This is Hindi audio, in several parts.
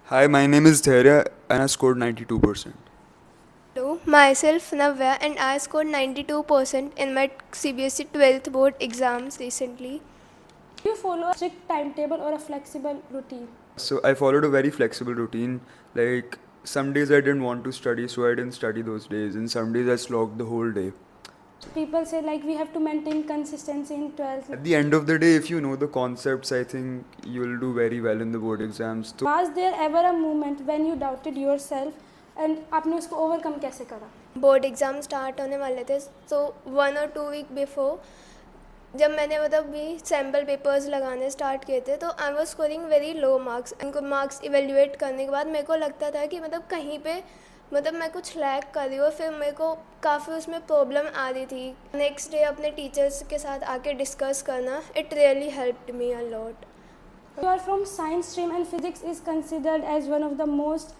Hi, my name is Dhairya and I scored 92%. Hello, myself Navya and I scored 92% in my CBSE 12th board exams recently. Do you follow a strict timetable or a flexible routine? So I followed a very flexible routine. Like some days I didn't want to study, so I didn't study those days, and some days I slogged the whole day. People say like we have to maintain consistency in 12th. At the end of the day, if you know the concepts, I think you'll do very well in the board exams. So Was there ever a moment when you doubted yourself and आपने उसको overcome कैसे करा? बोर्ड एग्ज़ाम स्टार्ट होने वाले थे तो 1 or 2 week बिफोर जब मैंने भी सैम्पल पेपर्स लगाने स्टार्ट किए थे तो I was scoring very low marks. उनको मार्क्स इवेल्युएट करने के बाद मेरे को लगता था कि कहीं पे मैं कुछ लैक कर रही हूँ। फिर मेरे को काफ़ी उसमें प्रॉब्लम आ रही थी। नेक्स्ट डे अपने टीचर्स के साथ आके डिस्कस करना, it really helped me a lot. You are from science stream and physics is considered as one of the most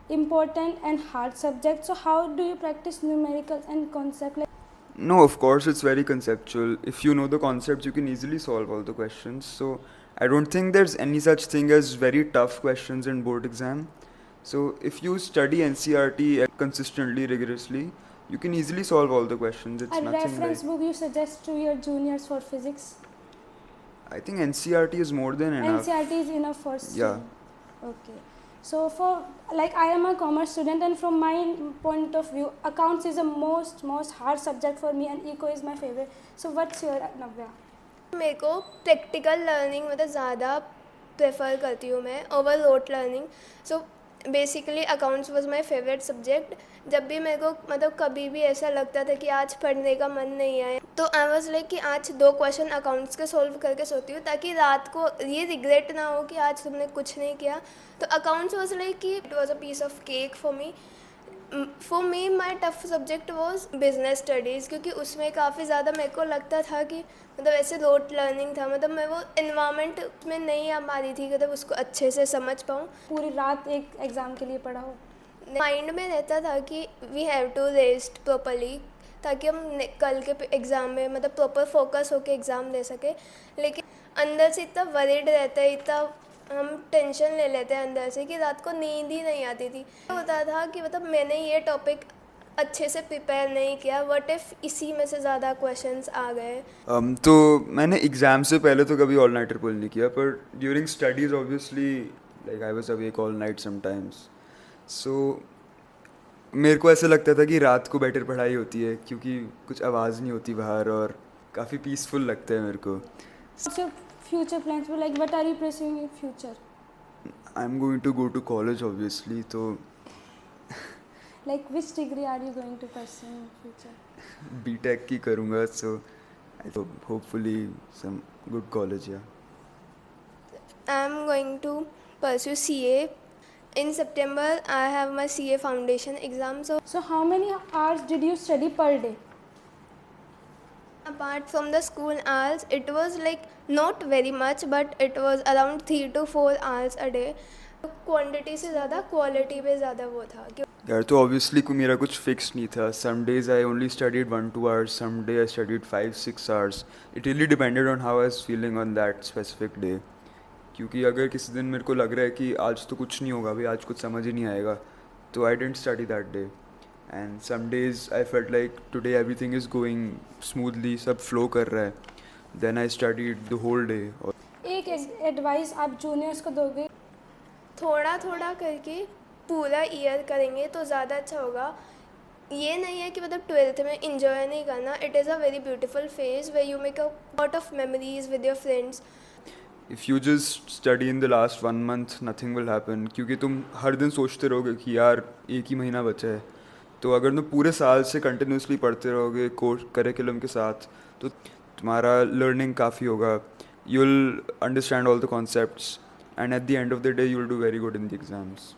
important and hard subjects. So how do you practice numericals and concept? no, of course it's very conceptual. If you know the concepts, you can easily solve all the questions. So I don't think there's any such thing as very tough questions in board exam. So if you study NCRT consistently, rigorously, you can easily solve all the questions. It's A nothing reference like. book you suggest to your juniors for physics? I think NCRT is more than enough. NCRT is enough for Yeah. student. Okay. So for like I am a commerce student and from my point of view, accounts is the most hard subject for me and eco is my favorite. So what's your Navya? मेरे को प्रैक्टिकल लर्निंग ज़्यादा प्रेफर करती हूँ मैं over rote learning. So basically accounts was my favourite subject. जब भी मेरे को कभी भी ऐसा लगता था कि आज पढ़ने का मन नहीं आया तो आई वाज लाइक कि आज 2 क्वेश्चन अकाउंट्स के सॉल्व करके सोती हूँ ताकि रात को ये रिग्रेट ना हो कि आज तुमने कुछ नहीं किया। तो अकाउंट्स वाज लाइक कि it was a piece of cake for me my tough subject was business studies क्योंकि उसमें काफ़ी ज़्यादा मेरे को लगता था कि ऐसे रोट लर्निंग था। मैं वो इन्वायरमेंट में नहीं आ पा रही थी कि उसको अच्छे से समझ पाऊँ। पूरी रात एक एग्जाम के लिए पढ़ा हो? माइंड में रहता था कि we have to rest properly ताकि हम कल के एग्ज़ाम में प्रॉपर फोकस होकर एग्ज़ाम दे सके। लेकिन अंदर से इतना वरीड रहता है, इतना हम टेंशन ले लेते हैं अंदर से कि रात को नींद ही नहीं आती थी। होता था कि मैंने ये टॉपिक अच्छे से प्रिपेयर नहीं किया, व्हाट इफ़ इसी में से ज़्यादा क्वेश्चंस आ गए। तो मैंने एग्ज़ाम से पहले तो कभी ऑल नाइटर पुल नहीं किया, पर during studies obviously like I was awake all night sometimes. So मेरे को ऐसा लगता था कि रात को बेटर पढ़ाई होती है क्योंकि कुछ आवाज़ नहीं होती बाहर और काफ़ी पीसफुल लगता है मेरे को। What's your future plans? Like what are you pursuing in future? I am going to go to college obviously, तो Like which degree are you going to pursue in future? BTech की करूँगा। So hopefully some good college या I'm going to pursue CA. In September, I have my CA foundation exam. So So how many hours did you study per day? apart from the school hours, it was like not very much, but it was around 3 to 4 hours a day. Quantity से ज़्यादा क्वालिटी पे ज़्यादा वो था कि यार, तो ऑब्वियसली को मेरा कुछ फिक्स नहीं था। Some days I only studied 1-2 hours, some day I studied 5-6 hours। It really depended on how I was feeling on that specific day. क्योंकि अगर किसी दिन मेरे को लग रहा है कि आज तो कुछ नहीं होगा भाई, आज कुछ समझ ही नहीं आएगा, तो I didn't study that day. And some days I felt like today everything is going smoothly, सब फ्लो कर रहा है, then I studied the whole day. एक एडवाइस आप जूनियर्स को दोगे? थोड़ा थोड़ा करके पूरा ईयर करेंगे तो ज़्यादा अच्छा होगा। ये नहीं है कि 12th में इंजॉय नहीं करना। It is a very beautiful phase way you make a lot of memories with your friends. If you just study in the last 1 month, nothing will happen, क्योंकि तुम हर दिन सोचते रहोगे कि यार एक ही महीना बचा है। तो अगर तुम पूरे साल से कंटिन्यूसली पढ़ते रहोगे कोर्स करिकुलम के साथ, तो तुम्हारा लर्निंग काफ़ी होगा। You will understand all the concepts and at the end of the day you will do very good in the exams.